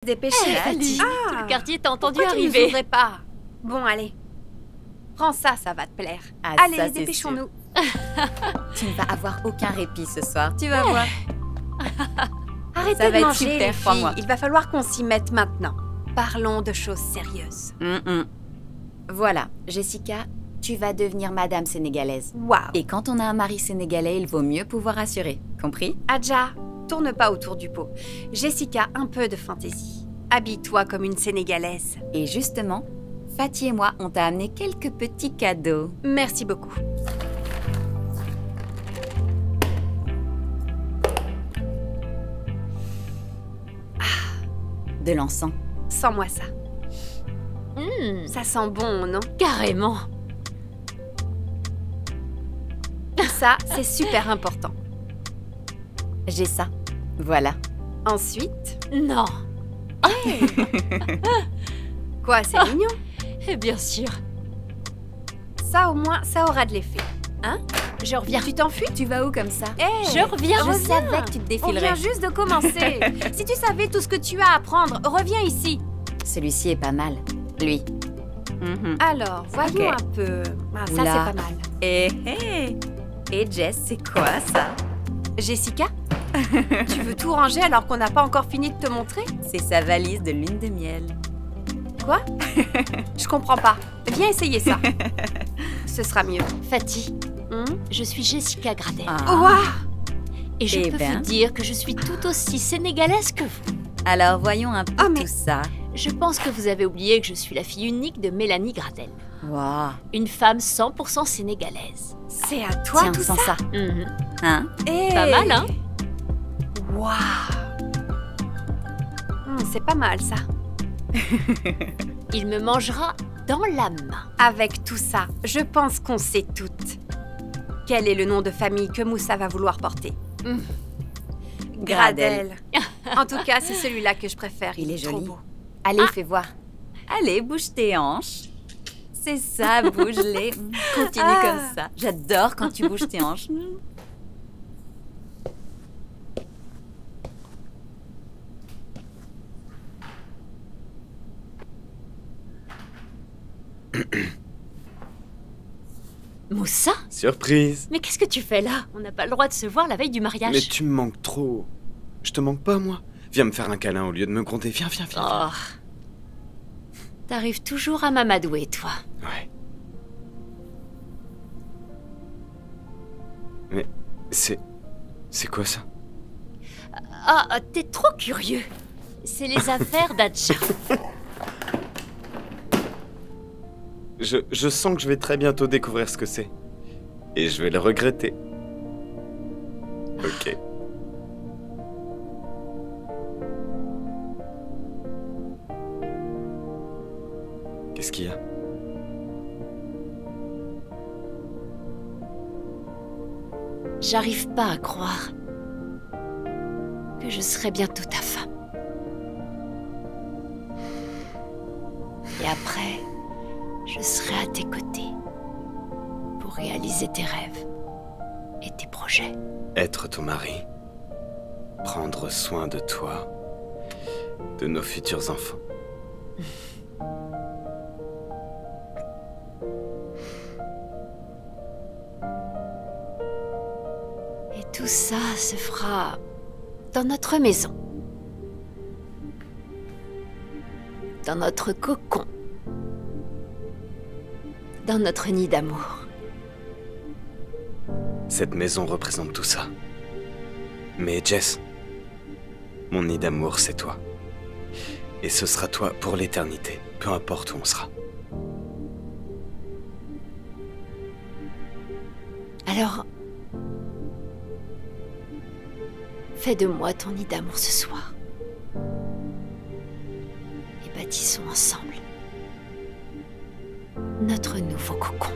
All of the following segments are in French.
dépêcher. Fatih, Ah, tout le quartier t'a entendu pourquoi tu nous arriver. ouvrais pas? Bon, allez. Prends ça, ça va te plaire. Ah, ça, allez, c'est dépêchons-nous. Tu ne vas avoir aucun répit ce soir. Tu vas voir. Arrêtez Ça de va être manger, super, les filles. crois-moi. Il va falloir qu'on s'y mette maintenant. Parlons de choses sérieuses. Voilà, Jessica, tu vas devenir madame sénégalaise. Waouh. Et quand on a un mari sénégalais, il vaut mieux pouvoir assurer. Compris? Adja, tourne pas autour du pot. Jessica, un peu de fantaisie. Habille-toi comme une Sénégalaise. Et justement, Fatih et moi, on t'a amené quelques petits cadeaux. Merci beaucoup. De l'encens. Sens-moi ça. Ça sent bon, non? Carrément. Ça, c'est super important. J'ai ça. Voilà. Ensuite, Non. quoi, c'est mignon? Et bien sûr. Ça, au moins, ça aura de l'effet. Hein? Je reviens. Tu t'enfuis? Tu vas où comme ça? Hey, Je reviens. Je reviens. savais que tu te On défilerais. vient juste de commencer. Si tu savais tout ce que tu as à apprendre, reviens ici. Celui-ci est pas mal. Lui. Alors, voyons Ok. un peu. Ah, ça, Oula. c'est pas mal. Et Jess, c'est quoi ça? Jessica? Tu veux tout ranger alors qu'on n'a pas encore fini de te montrer? C'est sa valise de lune de miel. Quoi? Je comprends pas. Viens essayer ça. Ce sera mieux. Fatih, Hmm? je suis Jessica Gradel. Ouah! Et je Eh peux ben. vous dire que je suis tout aussi sénégalaise que vous. Alors voyons un peu Ah, mais- tout ça. Je pense que vous avez oublié que je suis la fille unique de Mélanie Gradel. Waouh. Une femme 100% sénégalaise. C'est à toi Tiens, tout sens ça? ça. Mhm. Hein? Hey. Pas mal, hein? Waouh! C'est pas mal ça. Il me mangera dans la main. Avec tout ça, je pense qu'on sait toutes. Quel est le nom de famille que Moussa va vouloir porter? Gradel. En tout cas, c'est celui-là que je préfère. Il est trop joli. beau. Allez, fais voir. Allez, bouge tes hanches. C'est ça, bouge-les. Continue Ah. comme ça. J'adore quand tu bouges tes hanches. Moussa? Surprise. Mais qu'est-ce que tu fais là? On n'a pas le droit de se voir la veille du mariage. Mais tu me manques trop. Je te manque pas, moi. Viens me faire un câlin au lieu de me gronder. Viens, viens, viens. Oh. T'arrives toujours à m'amadouer, toi. Ouais. Mais c'est... C'est quoi ça? Ah, t'es trop curieux. C'est les affaires d'Adja. Je sens que je vais très bientôt découvrir ce que c'est. Et je vais le regretter. Ok. Qu'est-ce qu'il y a? J'arrive pas à croire que je serai bientôt ta femme. Et après, je serai à tes côtés pour réaliser tes rêves et tes projets. Être ton mari. Prendre soin de toi. De nos futurs enfants. Et tout ça se fera dans notre maison. Dans notre cocon. Dans notre nid d'amour. Cette maison représente tout ça. Mais Jess, mon nid d'amour, c'est toi. Et ce sera toi pour l'éternité, peu importe où on sera. Alors, fais de moi ton nid d'amour ce soir. Et bâtissons ensemble notre nouveau cocon.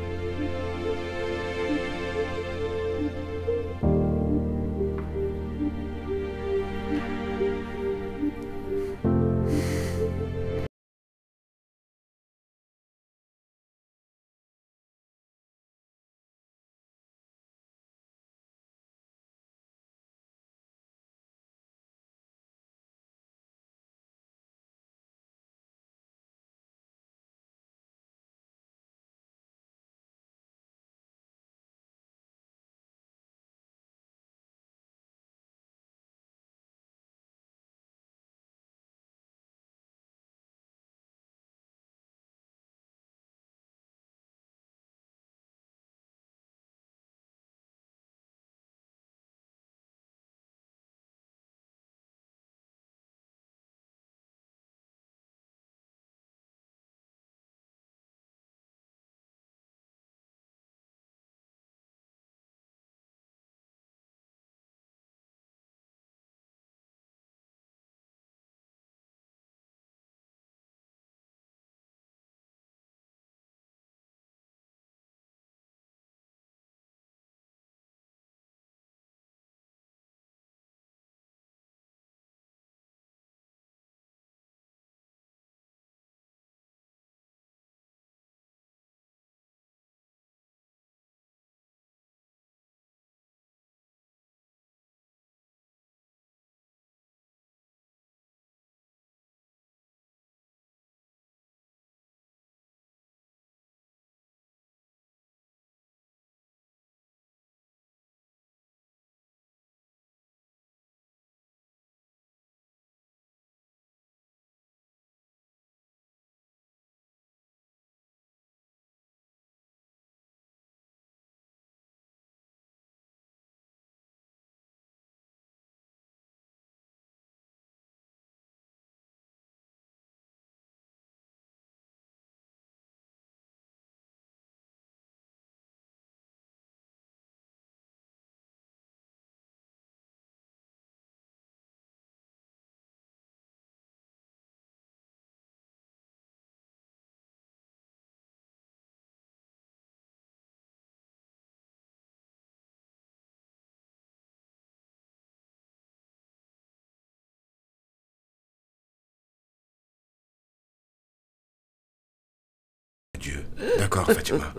D'accord, Fatima.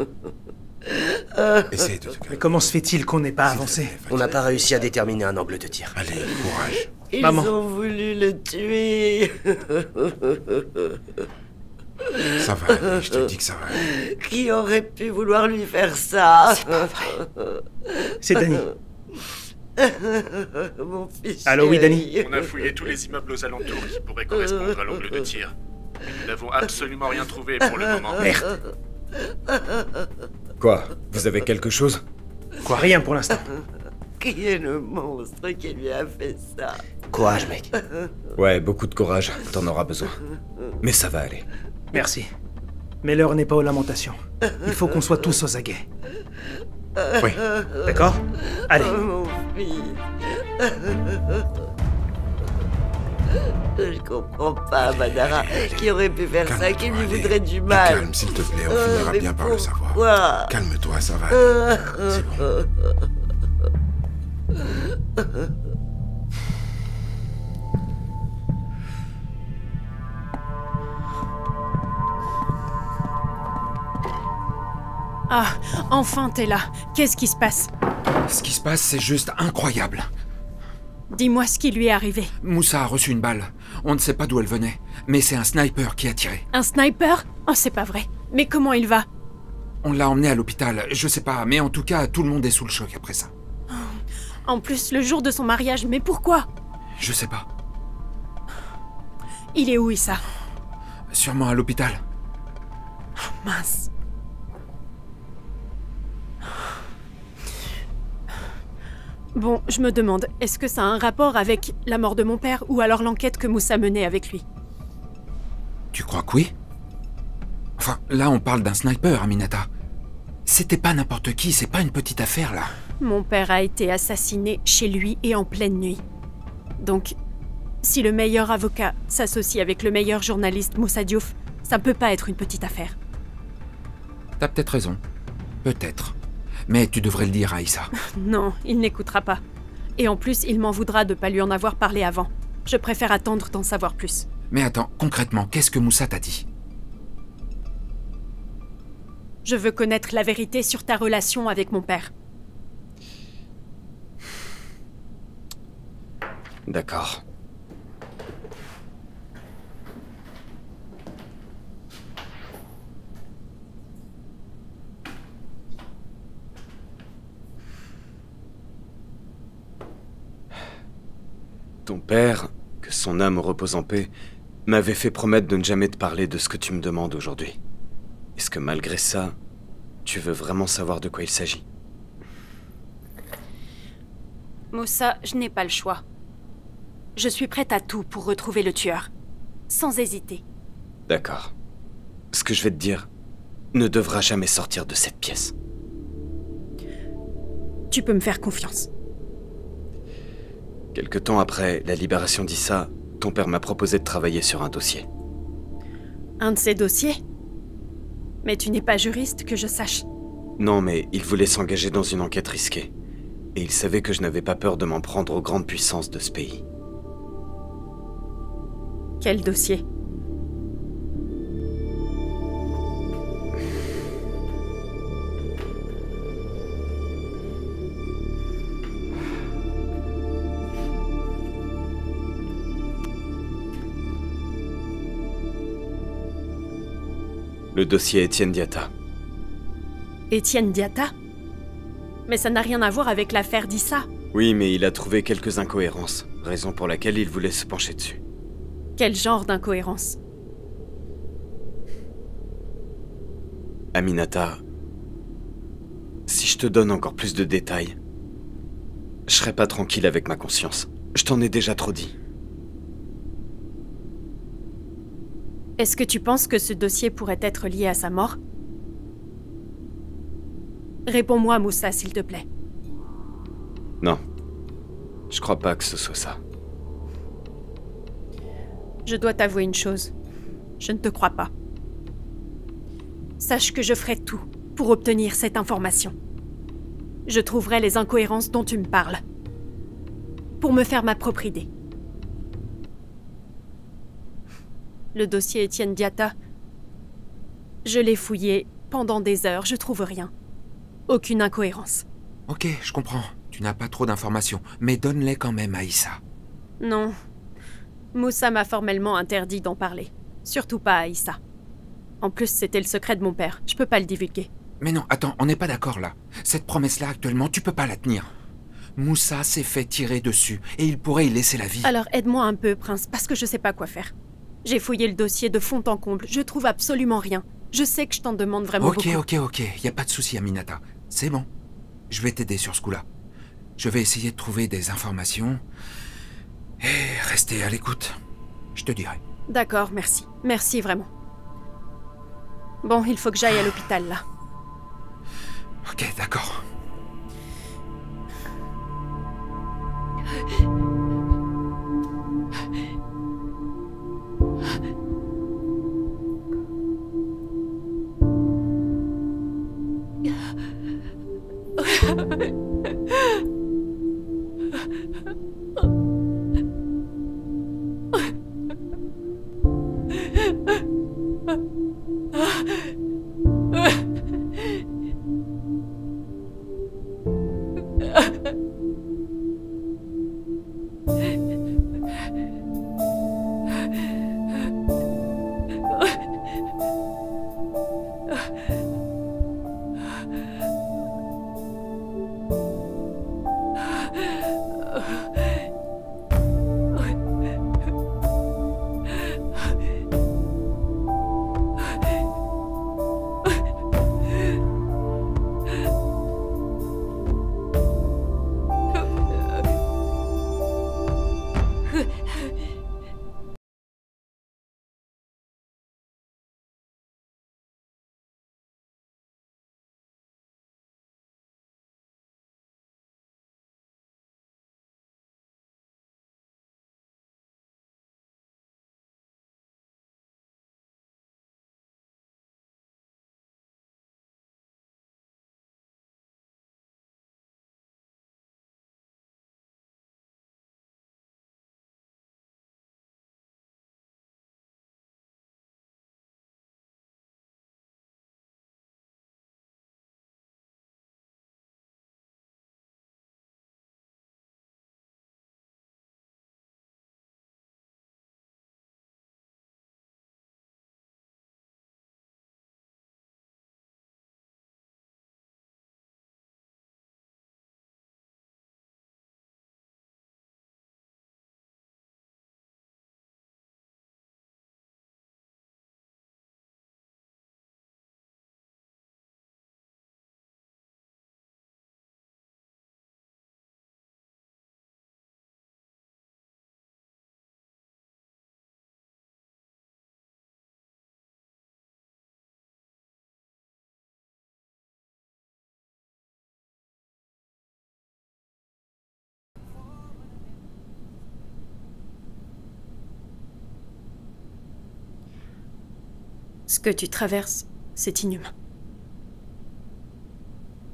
Essaye de te Mais calmer. comment se fait-il qu'on n'ait pas avancé? On n'a pas réussi à déterminer un angle de tir. Allez, courage. Ils Maman. ont voulu le tuer. Ça va aller, je te dis que ça va aller. Qui aurait pu vouloir lui faire ça? C'est Danny. Mon fils. Allô, oui, Danny. chéri. On a fouillé tous les immeubles aux alentours qui pourraient correspondre à l'angle de tir. Mais nous n'avons absolument rien trouvé pour le moment. Merde. Quoi? Vous avez quelque chose? Quoi? Rien pour l'instant. Qui est le monstre qui lui a fait ça? Courage, mec. Ouais, beaucoup de courage, t'en auras besoin. Mais ça va aller. Merci. Mais l'heure n'est pas aux lamentations. Il faut qu'on soit tous aux aguets. Oui. D'accord? Allez. Oh, mon fils. Je comprends pas, Madara. Qui aurait pu faire ça? Qui lui Allez, voudrait du te mal? calme, s'il te plaît, on finira mais bien par le savoir. pourquoi? Calme-toi, ça va aller. C'est bon. Ah, enfin t'es là. Qu'est-ce qui se passe? Ce qui se passe, c'est juste incroyable. Dis-moi ce qui lui est arrivé. Moussa a reçu une balle. On ne sait pas d'où elle venait, mais c'est un sniper qui a tiré. Un sniper? Oh, c'est pas vrai. Mais comment il va? On l'a emmené à l'hôpital, je sais pas, mais en tout cas, tout le monde est sous le choc après ça. En plus, le jour de son mariage, mais pourquoi? Je sais pas. Il est où, Issa? Sûrement à l'hôpital. Mince. Bon, je me demande, est-ce que ça a un rapport avec la mort de mon père ou alors l'enquête que Moussa menait avec lui? Tu crois que oui? Enfin, là, on parle d'un sniper, Aminata. C'était pas n'importe qui, c'est pas une petite affaire, là. Mon père a été assassiné chez lui et en pleine nuit. Donc, si le meilleur avocat s'associe avec le meilleur journaliste Moussa Diouf, ça peut pas être une petite affaire. T'as peut-être raison. Peut-être. Mais tu devrais le dire à Issa. Non, il n'écoutera pas. Et en plus, il m'en voudra de pas lui en avoir parlé avant. Je préfère attendre d'en savoir plus. Mais attends, concrètement, qu'est-ce que Moussa t'a dit? Je veux connaître la vérité sur ta relation avec mon père. D'accord. Ton père, que son âme repose en paix, m'avait fait promettre de ne jamais te parler de ce que tu me demandes aujourd'hui. Est-ce que malgré ça, tu veux vraiment savoir de quoi il s'agit? Moussa, je n'ai pas le choix. Je suis prête à tout pour retrouver le tueur. Sans hésiter. D'accord. Ce que je vais te dire ne devra jamais sortir de cette pièce. Tu peux me faire confiance. Quelque temps après la libération d'Issa, ton père m'a proposé de travailler sur un dossier. Un de ces dossiers? Mais tu n'es pas juriste, que je sache. Non, mais il voulait s'engager dans une enquête risquée. Et il savait que je n'avais pas peur de m'en prendre aux grandes puissances de ce pays. Quel dossier? Le dossier Étienne Diatta. Étienne Diatta? Mais ça n'a rien à voir avec l'affaire d'Issa. Oui, mais il a trouvé quelques incohérences, raison pour laquelle il voulait se pencher dessus. Quel genre d'incohérence? Aminata, si je te donne encore plus de détails, je serai pas tranquille avec ma conscience. Je t'en ai déjà trop dit. Est-ce que tu penses que ce dossier pourrait être lié à sa mort? Réponds-moi, Moussa, s'il te plaît. Non. Je crois pas que ce soit ça. Je dois t'avouer une chose. Je ne te crois pas. Sache que je ferai tout pour obtenir cette information. Je trouverai les incohérences dont tu me parles. Pour me faire ma propre idée. Le dossier Étienne Diatta, je l'ai fouillé pendant des heures, je trouve rien. Aucune incohérence. Ok, je comprends. Tu n'as pas trop d'informations, mais donne-les quand même à Issa. Non. Moussa m'a formellement interdit d'en parler. Surtout pas à Issa. En plus, c'était le secret de mon père. Je peux pas le divulguer. Mais non, attends, on n'est pas d'accord là. Cette promesse-là, actuellement, tu peux pas la tenir. Moussa s'est fait tirer dessus, et il pourrait y laisser la vie. Alors aide-moi un peu, Prince, parce que je sais pas quoi faire. J'ai fouillé le dossier de fond en comble, je trouve absolument rien. Je sais que je t'en demande vraiment beaucoup. Ok, y a pas de souci, Aminata. C'est bon. Je vais t'aider sur ce coup-là. Je vais essayer de trouver des informations... et rester à l'écoute. Je te dirai. D'accord, merci. Merci vraiment. Bon, il faut que j'aille à l'hôpital, là. Ok, d'accord. Ce que tu traverses, c'est inhumain.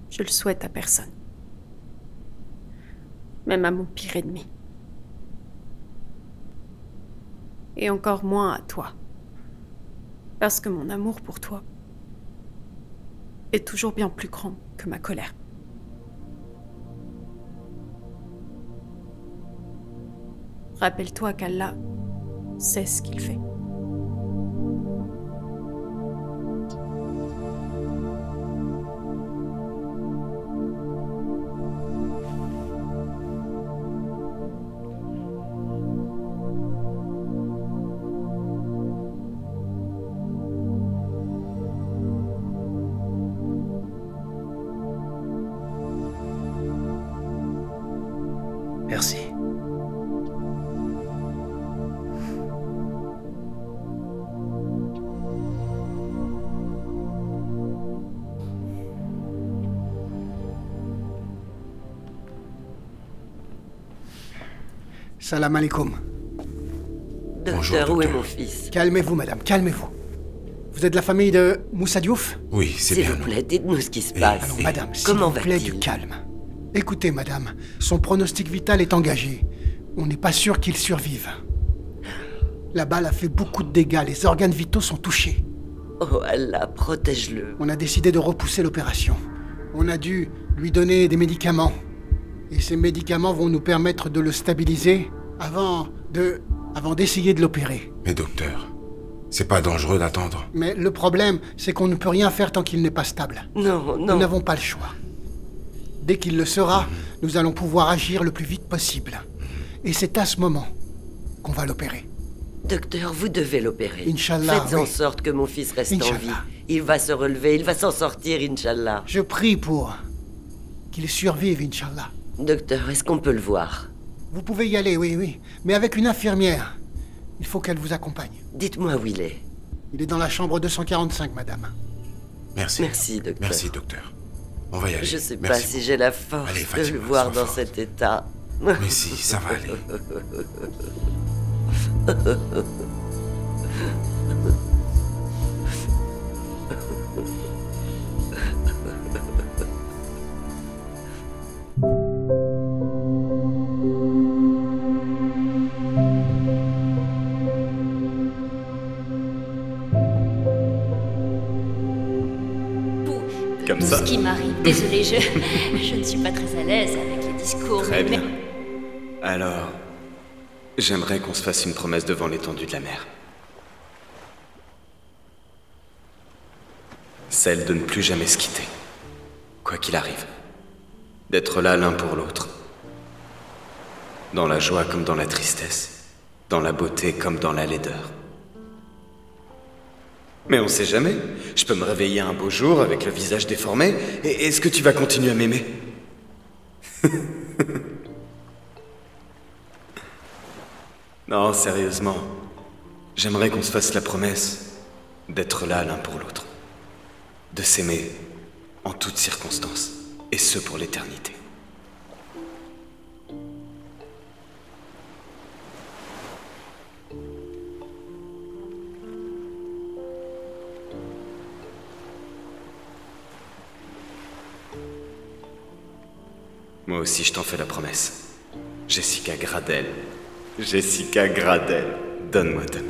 Je le souhaite à personne. Même à mon pire ennemi. Et encore moins à toi. Parce que mon amour pour toi est toujours bien plus grand que ma colère. Rappelle-toi qu'Allah sait ce qu'il fait. Merci. Salam alaikum. Docteur, où est mon fils? Calmez-vous, madame, calmez-vous. Vous êtes de la famille de Moussa Diouf? Oui, c'est bien. S'il vous plaît, dites-nous ce qui se passe. Alors, madame, s'il Comment vous plaît, va-t-il? du calme. Écoutez, madame, son pronostic vital est engagé. On n'est pas sûr qu'il survive. La balle a fait beaucoup de dégâts, les organes vitaux sont touchés. Oh Allah, protège-le. On a décidé de repousser l'opération. On a dû lui donner des médicaments. Et ces médicaments vont nous permettre de le stabiliser avant d'essayer de l'opérer. Mais docteur, c'est pas dangereux d'attendre. Mais le problème, c'est qu'on ne peut rien faire tant qu'il n'est pas stable. Non, non. Nous n'avons pas le choix. Dès qu'il le sera, nous allons pouvoir agir le plus vite possible. Et c'est à ce moment qu'on va l'opérer. Docteur, vous devez l'opérer. Inch'Allah, Faites en sorte que mon fils reste en vie. Il va se relever, il va s'en sortir, Inch'Allah. Je prie pour qu'il survive, Inch'Allah. Docteur, est-ce qu'on peut le voir? Vous pouvez y aller, oui. Mais avec une infirmière. Il faut qu'elle vous accompagne. Dites-moi où il est. Il est dans la chambre 245, madame. Merci. Merci, docteur. Merci, docteur. On va y aller. Je sais pas si j'ai la force de le voir dans cet état. Mais si, ça va aller. Comme tout ça. ce qui m'arrive. Désolée, je ne suis pas très à l'aise avec les discours. Très mais- bien. Alors, j'aimerais qu'on se fasse une promesse devant l'étendue de la mer. Celle de ne plus jamais se quitter, quoi qu'il arrive. D'être là l'un pour l'autre. Dans la joie comme dans la tristesse. Dans la beauté comme dans la laideur. Mais on sait jamais. Je peux me réveiller un beau jour avec le visage déformé. Et est-ce que tu vas continuer à m'aimer? Non, sérieusement. J'aimerais qu'on se fasse la promesse d'être là l'un pour l'autre. De s'aimer en toutes circonstances. Et ce pour l'éternité. Moi aussi, je t'en fais la promesse. Jessica Gradel. Jessica Gradel. Donne-moi ta main.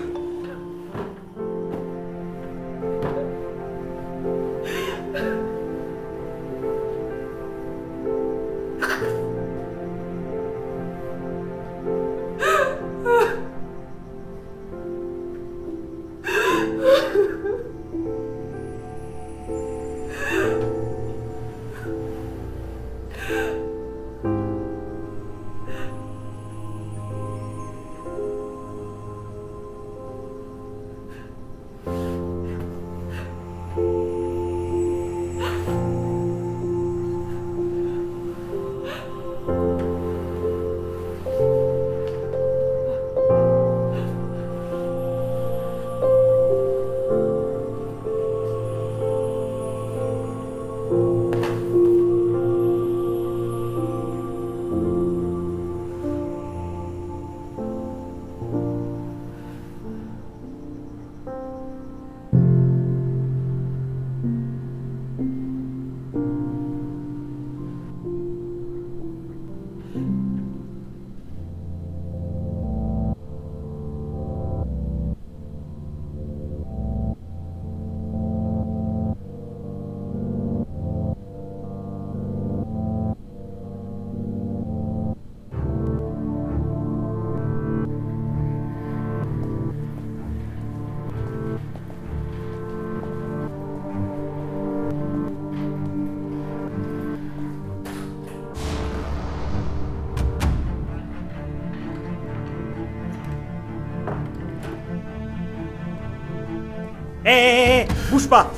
Hé, bouge pas.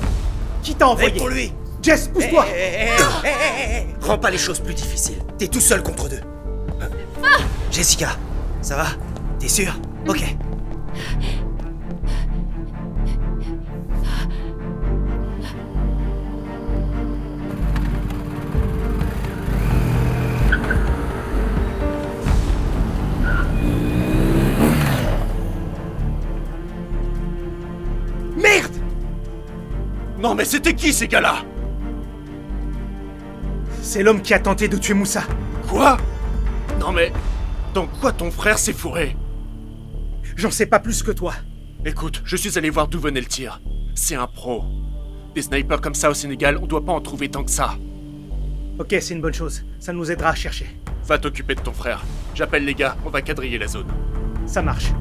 Qui t'a envoyé? Pour lui. Jess, pousse-toi. Rends pas les choses plus difficiles. T'es tout seul contre deux. Jessica, ça va? T'es sûr? Ok. Merde! Non mais c'était qui ces gars-là? C'est l'homme qui a tenté de tuer Moussa. Quoi? Non mais... Dans quoi ton frère s'est fourré? J'en sais pas plus que toi. Écoute, je suis allé voir d'où venait le tir. c'est un pro. Des snipers comme ça au Sénégal, on doit pas en trouver tant que ça. Ok, c'est une bonne chose. Ça nous aidera à chercher. Va t'occuper de ton frère. J'appelle les gars, on va quadriller la zone. Ça marche.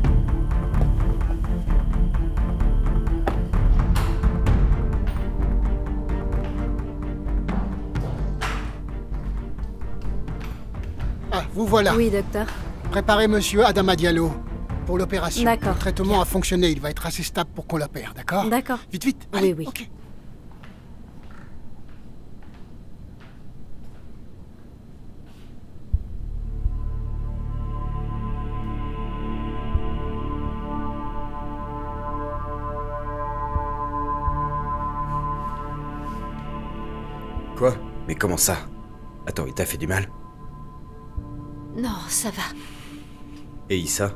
Ah, vous voilà. Oui, docteur. Préparez monsieur Adama Diallo pour l'opération. D'accord. Le traitement a fonctionné, il va être assez stable pour qu'on l'opère, d'accord? D'accord. Vite, vite. Oui, Allez, oui. ok. Quoi? Mais comment ça? Attends, il t'a fait du mal? Non, ça va. Et Issa?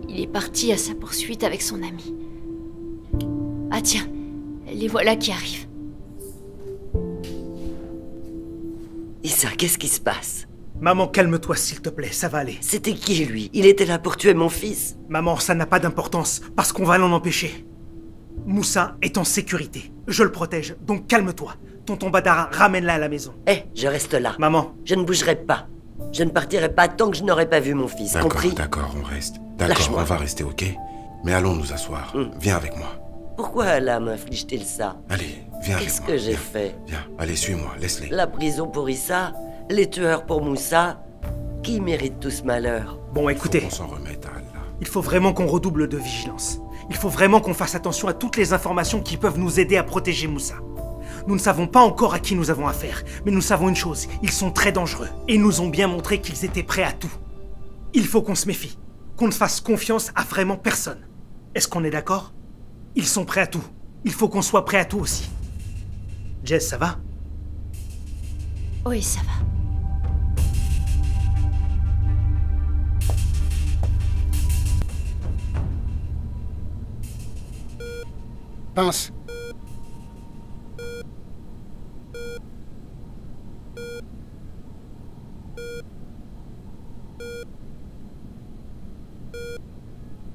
Il est parti à sa poursuite avec son ami. Ah tiens, les voilà qui arrivent. Issa, qu'est-ce qui se passe? Maman, calme-toi s'il te plaît, ça va aller. C'était qui, lui? Il était là pour tuer mon fils? Maman, ça n'a pas d'importance, parce qu'on va l'en empêcher. Moussa est en sécurité. Je le protège, donc calme-toi. Tonton Badara, ramène-la à la maison. Je reste là. Maman. Je ne bougerai pas. Je ne partirai pas tant que je n'aurai pas vu mon fils, compris? D'accord, on reste. D'accord, Lâche-moi. on va rester, ok? Mais allons nous asseoir. Viens avec moi. Pourquoi Allah m'inflige-t-il ça? Allez, viens avec Qu'est-ce moi. que j'ai Viens. fait? Viens, allez, suis-moi, laisse-les. La prison pour Issa? Les tueurs pour Moussa? Qui mérite tout ce malheur? Bon, écoutez. Faut qu'on s'en remette à Allah. Il faut vraiment qu'on redouble de vigilance. Il faut vraiment qu'on fasse attention à toutes les informations qui peuvent nous aider à protéger Moussa. Nous ne savons pas encore à qui nous avons affaire, mais nous savons une chose, ils sont très dangereux, et ils nous ont bien montré qu'ils étaient prêts à tout. Il faut qu'on se méfie, qu'on ne fasse confiance à vraiment personne. Est-ce qu'on est d'accord? Ils sont prêts à tout. Il faut qu'on soit prêts à tout aussi. Jess, ça va? Oui, ça va. Pince.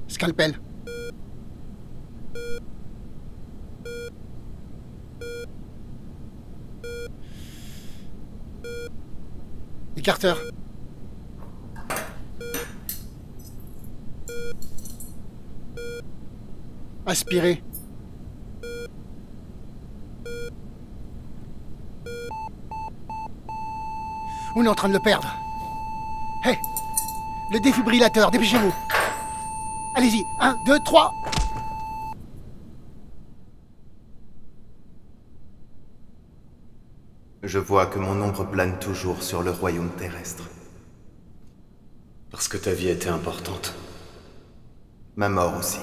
Scalpel. Écarteur. Aspirer. On est en train de le perdre. Hé, le défibrillateur, dépêchez-vous. Allez-y, 1, 2, 3. Je vois que mon ombre plane toujours sur le royaume terrestre. Parce que ta vie était importante. Ma mort aussi.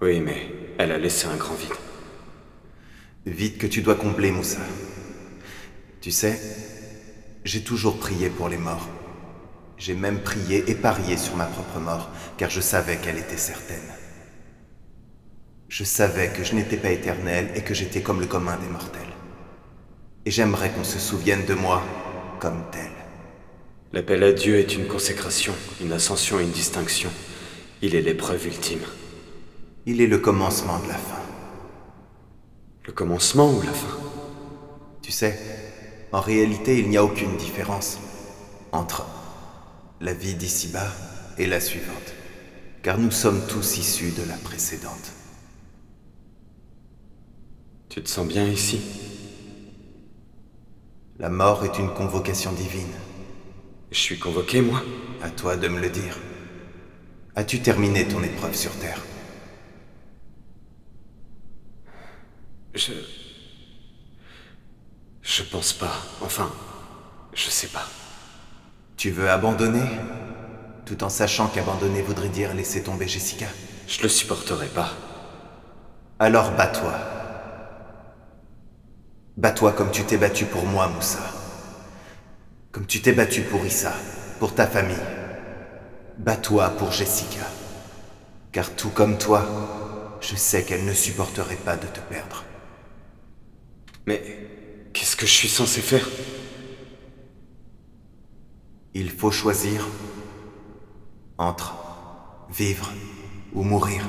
Oui, mais elle a laissé un grand vide. Vide que tu dois combler, Moussa. Tu sais, j'ai toujours prié pour les morts. J'ai même prié et parié sur ma propre mort, car je savais qu'elle était certaine. Je savais que je n'étais pas éternel et que j'étais comme le commun des mortels. Et j'aimerais qu'on se souvienne de moi comme tel. L'appel à Dieu est une consécration, une ascension et une distinction. Il est l'épreuve ultime. Il est le commencement de la fin. Le commencement ou la fin? Tu sais, en réalité, il n'y a aucune différence entre la vie d'ici-bas et la suivante, car nous sommes tous issus de la précédente. Tu te sens bien ici? La mort est une convocation divine. Je suis convoqué, moi? À toi de me le dire. As-tu terminé ton épreuve sur Terre? Je pense pas. Enfin, je sais pas. Tu veux abandonner? Tout en sachant qu'abandonner voudrait dire laisser tomber Jessica? Je le supporterai pas. Alors bats-toi. Bats-toi comme tu t'es battu pour moi, Moussa. Comme tu t'es battu pour Issa, pour ta famille. Bats-toi pour Jessica. Car tout comme toi, je sais qu'elle ne supporterait pas de te perdre. Mais qu'est-ce que je suis censé faire? Il faut choisir entre vivre ou mourir.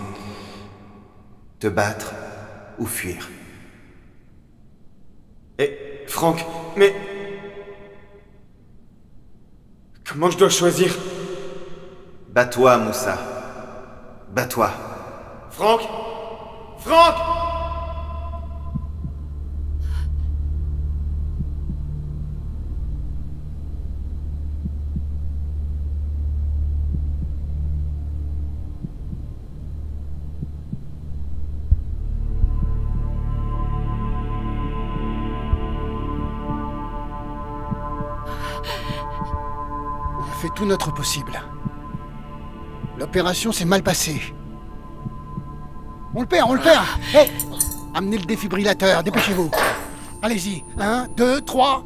Te battre ou fuir. Et Franck, mais... Comment je dois choisir? Bats-toi, Moussa. Bats-toi. Franck! Franck! On a fait tout notre possible. L'opération s'est mal passée. On le perd, on le perd. Hé, amenez le défibrillateur, dépêchez-vous. Allez-y. 1, 2, 3.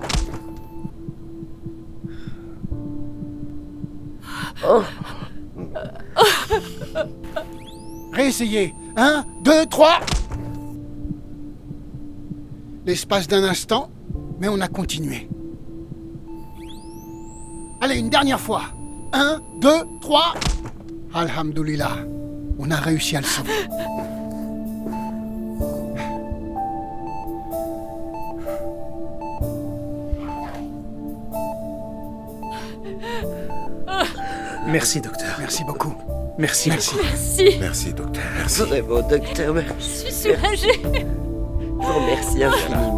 Réessayez. 1, 2, 3. L'espace d'un instant, mais on a continué. Allez, une dernière fois. 1, 2, 3. Alhamdoulilah, on a réussi à le sauver. Merci, docteur. Merci beaucoup. Merci. Merci. Merci, docteur. Merci. Vraiment, docteur, merci. Je suis soulagée. Je vous remercie infiniment.